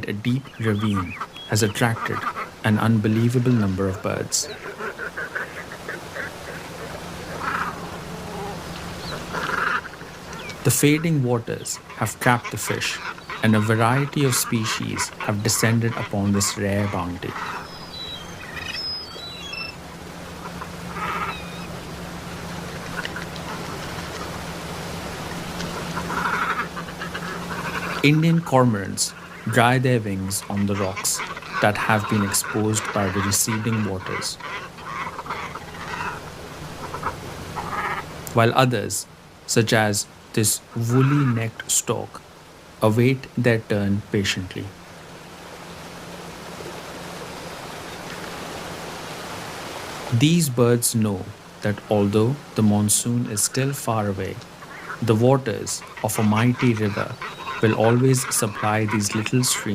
a deep ravine has attracted an unbelievable number of birds. The fading waters have trapped the fish, and a variety of species have descended upon this rare bounty. Indian cormorants dry their wings on the rocks that have been exposed by the receding waters, while others, such as this woolly-necked stork, await their turn patiently. These birds know that although the monsoon is still far away, the waters of a mighty river will always supply these little streams